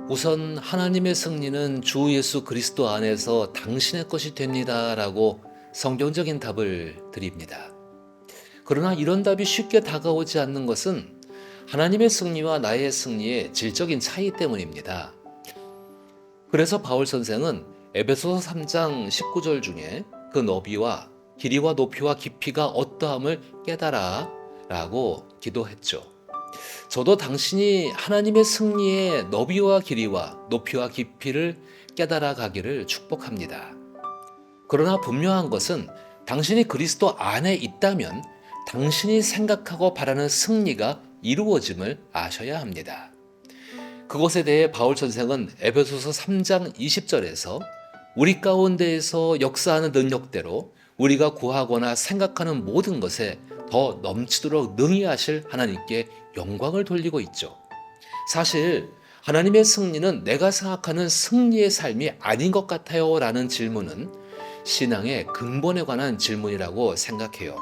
우선 하나님의 승리는 주 예수 그리스도 안에서 당신의 것이 됩니다라고 성경적인 답을 드립니다. 그러나 이런 답이 쉽게 다가오지 않는 것은 하나님의 승리와 나의 승리의 질적인 차이 때문입니다. 그래서 바울 선생은 에베소서 3장 19절 중에 그 너비와 길이와 높이와 깊이가 어떠함을 깨달아 라고 기도했죠. 저도 당신이 하나님의 승리의 너비와 길이와 높이와 깊이를 깨달아 가기를 축복합니다. 그러나 분명한 것은 당신이 그리스도 안에 있다면 당신이 생각하고 바라는 승리가 이루어짐을 아셔야 합니다. 그것에 대해 바울 선생은 에베소서 3장 20절에서 우리 가운데에서 역사하는 능력대로 우리가 구하거나 생각하는 모든 것에 더 넘치도록 능히 하실 하나님께 영광을 돌리고 있죠. 사실 하나님의 승리는 내가 생각하는 승리의 삶이 아닌 것 같아요 라는 질문은 신앙의 근본에 관한 질문이라고 생각해요.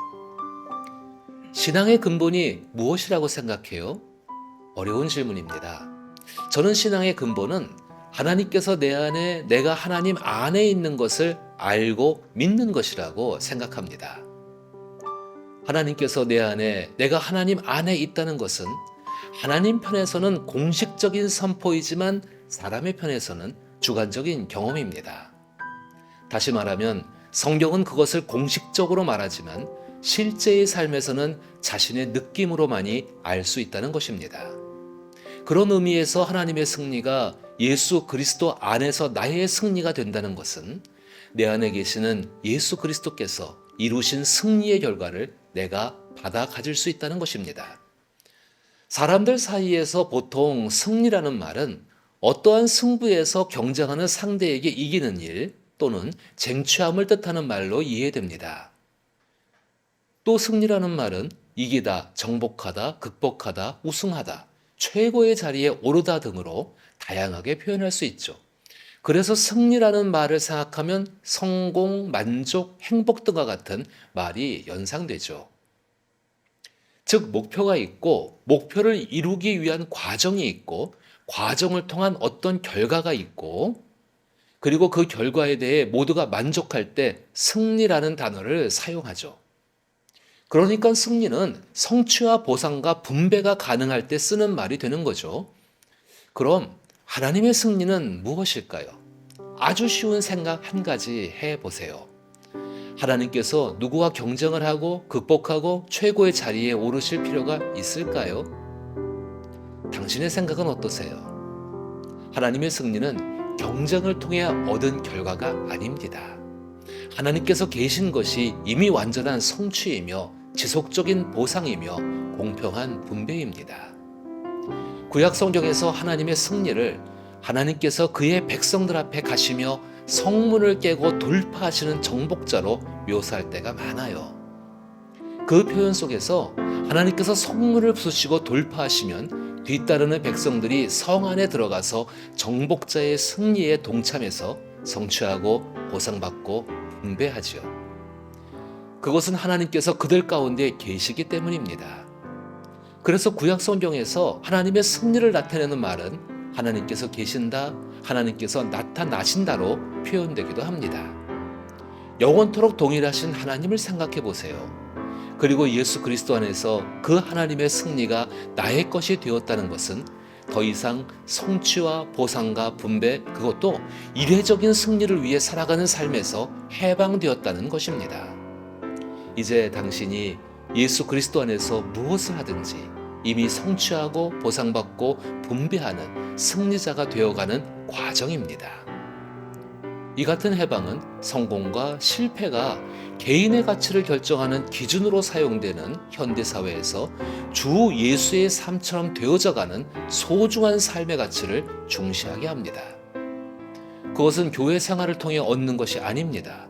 신앙의 근본이 무엇이라고 생각해요? 어려운 질문입니다. 저는 신앙의 근본은 하나님께서 내 안에 내가 하나님 안에 있는 것을 알고 믿는 것이라고 생각합니다. 하나님께서 내 안에 내가 하나님 안에 있다는 것은 하나님 편에서는 공식적인 선포이지만 사람의 편에서는 주관적인 경험입니다. 다시 말하면 성경은 그것을 공식적으로 말하지만 실제의 삶에서는 자신의 느낌으로만이 알 수 있다는 것입니다. 그런 의미에서 하나님의 승리가 예수 그리스도 안에서 나의 승리가 된다는 것은 내 안에 계시는 예수 그리스도께서 이루신 승리의 결과를 내가 받아 가질 수 있다는 것입니다. 사람들 사이에서 보통 승리라는 말은 어떠한 승부에서 경쟁하는 상대에게 이기는 일 또는 쟁취함을 뜻하는 말로 이해됩니다. 또 승리라는 말은 이기다, 정복하다, 극복하다, 우승하다, 최고의 자리에 오르다 등으로 다양하게 표현할 수 있죠. 그래서 승리라는 말을 생각하면 성공, 만족, 행복 등과 같은 말이 연상되죠. 즉 목표가 있고 목표를 이루기 위한 과정이 있고 과정을 통한 어떤 결과가 있고 그리고 그 결과에 대해 모두가 만족할 때 승리라는 단어를 사용하죠. 그러니까 승리는 성취와 보상과 분배가 가능할 때 쓰는 말이 되는 거죠. 그럼 하나님의 승리는 무엇일까요? 아주 쉬운 생각 한 가지 해보세요. 하나님께서 누구와 경쟁을 하고 극복하고 최고의 자리에 오르실 필요가 있을까요? 당신의 생각은 어떠세요? 하나님의 승리는 경쟁을 통해 얻은 결과가 아닙니다. 하나님께서 계신 것이 이미 완전한 성취이며 지속적인 보상이며 공평한 분배입니다. 구약 성경에서 하나님의 승리를 하나님께서 그의 백성들 앞에 가시며 성문을 깨고 돌파하시는 정복자로 묘사할 때가 많아요. 그 표현 속에서 하나님께서 성문을 부수시고 돌파하시면 뒤따르는 백성들이 성 안에 들어가서 정복자의 승리에 동참해서 성취하고 보상받고 분배하지요. 그것은 하나님께서 그들 가운데 계시기 때문입니다. 그래서 구약 성경에서 하나님의 승리를 나타내는 말은 하나님께서 계신다, 하나님께서 나타나신다로 표현되기도 합니다. 영원토록 동일하신 하나님을 생각해 보세요. 그리고 예수 그리스도 안에서 그 하나님의 승리가 나의 것이 되었다는 것은 더 이상 성취와 보상과 분배, 그것도 이례적인 승리를 위해 살아가는 삶에서 해방되었다는 것입니다. 이제 당신이 예수 그리스도 안에서 무엇을 하든지 이미 성취하고 보상받고 분배하는 승리자가 되어가는 과정입니다. 이 같은 해방은 성공과 실패가 개인의 가치를 결정하는 기준으로 사용되는 현대사회에서 주 예수의 삶처럼 되어져가는 소중한 삶의 가치를 중시하게 합니다. 그것은 교회 생활을 통해 얻는 것이 아닙니다.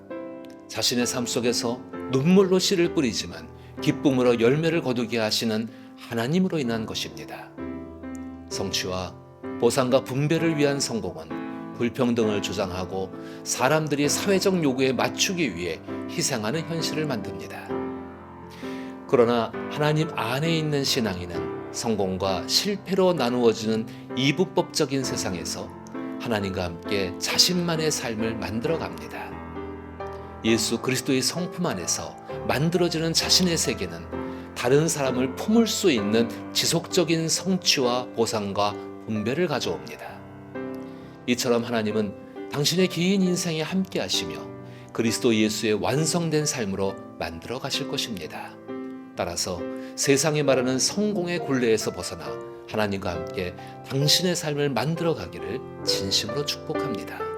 자신의 삶 속에서 눈물로 씨를 뿌리지만 기쁨으로 열매를 거두게 하시는 하나님으로 인한 것입니다. 성취와 보상과 분배를 위한 성공은 불평등을 주장하고 사람들이 사회적 요구에 맞추기 위해 희생하는 현실을 만듭니다. 그러나 하나님 안에 있는 신앙인은 성공과 실패로 나누어지는 이분법적인 세상에서 하나님과 함께 자신만의 삶을 만들어 갑니다. 예수 그리스도의 성품 안에서 만들어지는 자신의 세계는 다른 사람을 품을 수 있는 지속적인 성취와 보상과 분배를 가져옵니다. 이처럼 하나님은 당신의 긴 인생에 함께 하시며 그리스도 예수의 완성된 삶으로 만들어 가실 것입니다. 따라서 세상이 말하는 성공의 굴레에서 벗어나 하나님과 함께 당신의 삶을 만들어 가기를 진심으로 축복합니다.